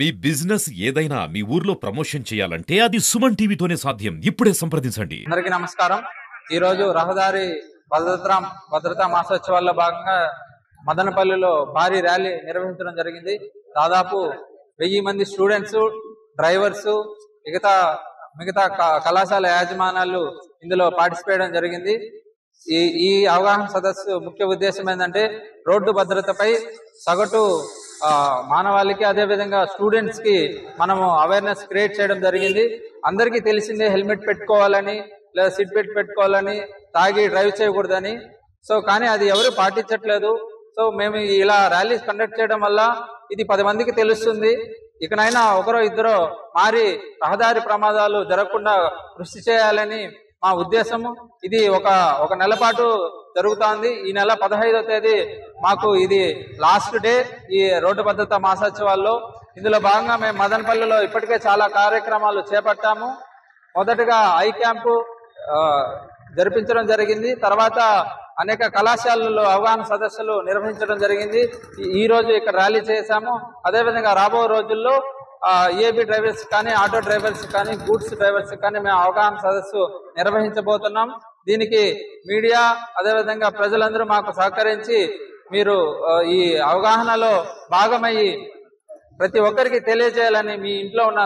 మీ business ఏదైనా మీ ఊర్లో promotion చేయాలంటే అది సుమన్ టీవీతోనే సాధ్యం. ఇప్పుడే సంప్రదించండి. అందరికీ నమస్కారం. ఈ రోజు రహదారి భద్రతా మాసోత్సవాల్లో భాగంగా మదనపల్లిలో భారీ ర్యాలీ నిర్వహించడం జరిగింది. దాదాపు 1000 మంది స్టూడెంట్స్, డ్రైవర్స్, మిగతా కళాశాల యాజమాన్యాలు ఇందులో పార్టిసిపేట్ చేయడం జరిగింది. ఈ అవగాహన సదస్సు ముఖ్య ఉద్దేశం ఏంటంటే రోడ్డు భద్రతపై సగటు మానవాళికి అదే విధంగా స్టూడెంట్స్ కి మనము అవేర్నెస్ క్రియేట్ చేయడం జరిగింది. అందరికీ తెలిసిందే హెల్మెట్ పెట్టుకోవాలని, లేదా సీట్ బెల్ట్ పెట్టుకోవాలని, తాగి డ్రైవ్ చేయకూడదని. సో కానీ అది ఎవరు పాటించట్లేదు. సో మేము ఇలా ర్యాలీస్ కండక్ట్ చేయడం వల్ల ఇది 10 మందికి తెలుస్తుంది. ఇకనైనా ఒకరో ఇద్దరో మారి రహదారి ప్రమాదాలు జరగకుండా కృషి చేయాలని మా ఉద్దేశము. ఇది ఒక నెల పాటు జరుగుతోంది. ఈ నెల 15వ తేదీ మాకు ఇది లాస్ట్ డే ఈ రోడ్డు భద్రతా మాసోత్సవాల్లో. ఇందులో భాగంగా మేము మదనపల్లిలో ఇప్పటికే చాలా కార్యక్రమాలు చేపట్టాము. మొదటగా ఐ క్యాంపు జరిపించడం జరిగింది. తర్వాత అనేక కళాశాలల్లో అవగాహన సదస్సులు నిర్వహించడం జరిగింది. ఈ రోజు ఇక్కడ ర్యాలీ చేశాము. అదేవిధంగా రాబో రోజుల్లో ఏబీ డ్రైవర్స్ కానీ, ఆటో డ్రైవర్స్ కానీ, గూడ్స్ డ్రైవర్స్ కానీ మేము అవగాహన సదస్సు నిర్వహించబోతున్నాం. దీనికి మీడియా అదేవిధంగా ప్రజలందరూ మాకు సహకరించి మీరు ఈ అవగాహనలో భాగమయ్యి ప్రతి ఒక్కరికి తెలియజేయాలని, మీ ఇంట్లో ఉన్న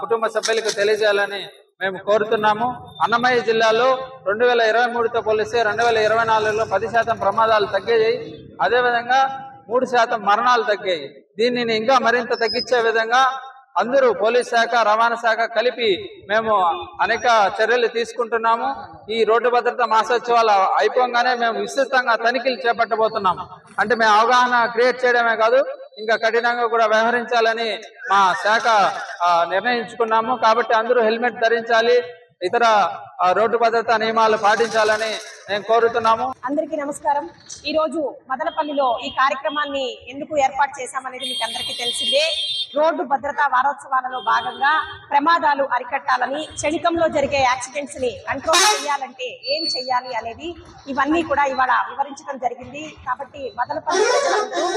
కుటుంబ సభ్యులకు తెలియజేయాలని మేము కోరుతున్నాము. అన్నమయ్య జిల్లాలో 2023తో పోలిస్తే 2024లో 10% ప్రమాదాలు తగ్గాయి. అదేవిధంగా 3% మరణాలు తగ్గాయి. దీనిని ఇంకా మరింత తగ్గించే విధంగా అందరూ పోలీస్ శాఖ, రవాణా శాఖ కలిపి మేము అనేక చర్యలు తీసుకుంటున్నాము. ఈ రోడ్డు భద్రతా మాసోత్సవాలు అయిపోగానే మేము విస్తృతంగా తనిఖీలు చేపట్టబోతున్నాము. అంటే మేము అవగాహన క్రియేట్ చేయడమే కాదు, ఇంకా కఠినంగా కూడా వ్యవహరించాలని మా శాఖ నిర్ణయించుకున్నాము. కాబట్టి అందరూ హెల్మెట్ ధరించాలి, ఇతర రోడ్డు భద్రతా నియమాలు పాటించాలని మేము కోరుతున్నాము. అందరికీ నమస్కారం. ఈ రోజు మదనపల్లిలో ఈ కార్యక్రమాన్ని ఎందుకు ఏర్పాటు చేశామనేది మీకు అందరికీ తెలిసిందే. రోడ్డు భద్రతా వారోత్సవాలలో భాగంగా ప్రమాదాలు అరికట్టాలని, క్షణికంలో జరిగే యాక్సిడెంట్స్ ని కంట్రోల్ చేయాలంటే ఏం చెయ్యాలి అనేది ఇవన్నీ కూడా ఇవాళ వివరించడం జరిగింది. కాబట్టి మదనపల్లి ప్రజలందరూ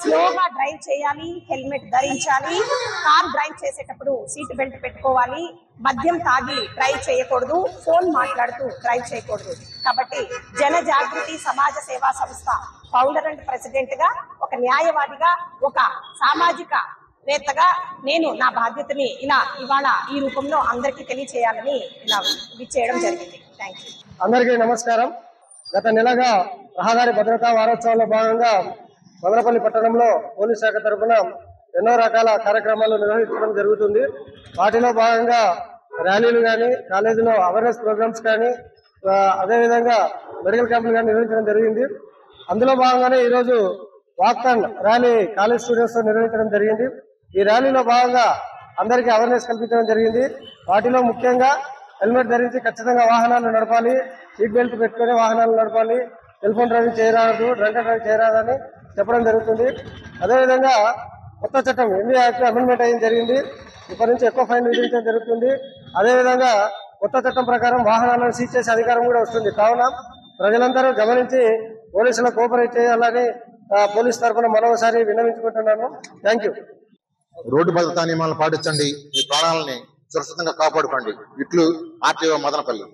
స్లోగా డ్రైవ్ చేయాలి, హెల్మెట్ ధరించాలి, కార్ డ్రైవ్ చేసేటప్పుడు సీట్ బెల్ట్ పెట్టుకోవాలి, మద్యం తాగి డ్రైవ్ చేయకూడదు, ఫోన్ మాట్లాడుతూ డ్రైవ్ చేయకూడదు. కాబట్టి జన జాగృతి సమాజ సేవా సంస్థ ఫౌండర్ అండ్ ప్రెసిడెంట్ గా, ఒక న్యాయవాదిగా, ఒక సామాజిక వేత్తగా నేను నా బాధ్యతని ఇవాళ ఈ రూపంలో అందరికీ తెలియచేయాలని ఇలా చేయడం జరిగింది. Thank you. అందరికీ నమస్కారం. గత నెలగా రహదారి భద్రతా వారోత్సవాల్లో భాగంగా మదనపల్లి పట్టణంలో పోలీస్ శాఖ తరఫున ఎన్నో రకాల కార్యక్రమాలు నిర్వహించడం జరుగుతుంది. వాటిలో భాగంగా ర్యాలీలు కానీ, కాలేజీలో అవేర్నెస్ ప్రోగ్రామ్స్ కానీ, అదేవిధంగా మెడికల్ క్యాంపులు కానీ నిర్వహించడం జరిగింది. అందులో భాగంగానే ఈరోజు వాక్థాన్ ర్యాలీ కాలేజ్ స్టూడెంట్స్ తో నిర్వహించడం జరిగింది. ఈ ర్యాలీలో భాగంగా అందరికీ అవేర్నెస్ కల్పించడం జరిగింది. వాటిలో ముఖ్యంగా హెల్మెట్ ధరించి ఖచ్చితంగా వాహనాలు నడపాలి, సీట్ బెల్ట్ పెట్టుకుని వాహనాలు నడపాలి, సెల్ఫోన్ డ్రైవింగ్ చేయరాదు, డ్రంక్ అండ్ డ్రైవ్ చేయరాదని చెప్పడం జరుగుతుంది. అదేవిధంగా కొత్త చట్టం ఎంబీ యాక్ట్ అమెండ్మెంట్ అయ్యింది జరిగింది. ఇప్పటి నుంచి ఎక్కువ ఫైన్ విధించడం జరుగుతుంది. అదేవిధంగా కొత్త చట్టం ప్రకారం వాహనాలను సీజ్ చేసే అధికారం కూడా వస్తుంది. కావున ప్రజలందరూ గమనించి పోలీసులకు కోఆపరేట్ చేయాలని పోలీస్ తరఫున మరోసారి విన్నవించుకుంటున్నాను. Thank you. రోడ్డు భద్రతా నియమాలను పాటించండి, మీ ప్రాణాలని సురక్షితంగా కాపాడుకోండి. ఇట్లు ఆర్టీఓ మదనపల్లి.